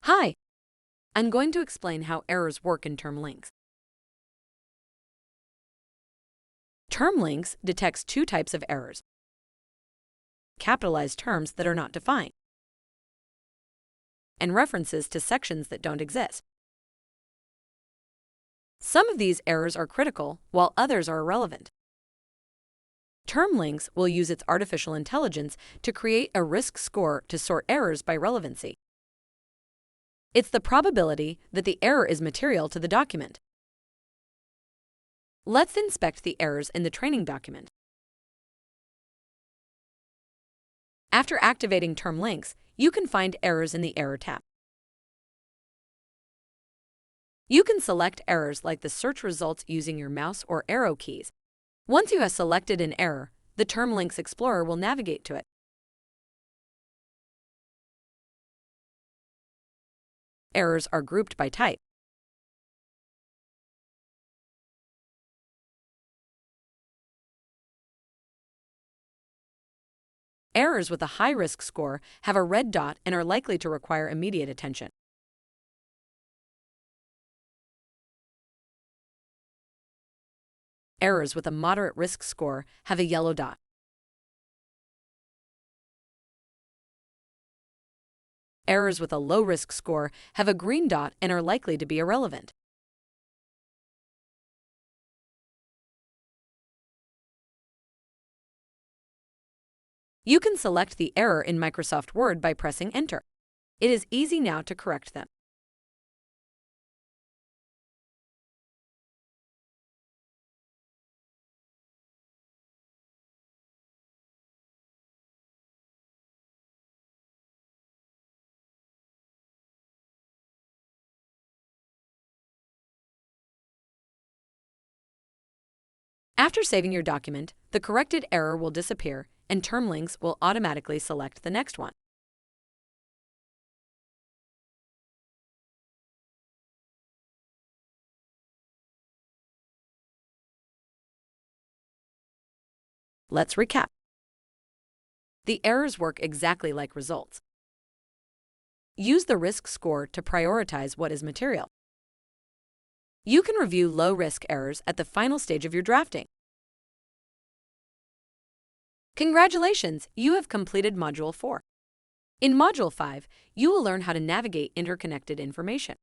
Hi, I'm going to explain how errors work in TermLynx. TermLynx detects two types of errors: capitalized terms that are not defined, and references to sections that don't exist. Some of these errors are critical, while others are irrelevant. TermLynx will use its artificial intelligence to create a risk score to sort errors by relevancy. It's the probability that the error is material to the document. Let's inspect the errors in the training document. After activating TermLynx, you can find errors in the Error tab. You can select errors like the search results using your mouse or arrow keys. Once you have selected an error, the TermLynx Explorer will navigate to it. Errors are grouped by type. Errors with a high risk score have a red dot and are likely to require immediate attention. Errors with a moderate risk score have a yellow dot. Errors with a low risk score have a green dot and are likely to be irrelevant. You can select the error in Microsoft Word by pressing Enter. It is easy now to correct them. After saving your document, the corrected error will disappear and TermLynx will automatically select the next one. Let's recap. The errors work exactly like results. Use the risk score to prioritize what is material. You can review low-risk errors at the final stage of your drafting. Congratulations, you have completed Module 4. In Module 5, you will learn how to navigate interconnected information.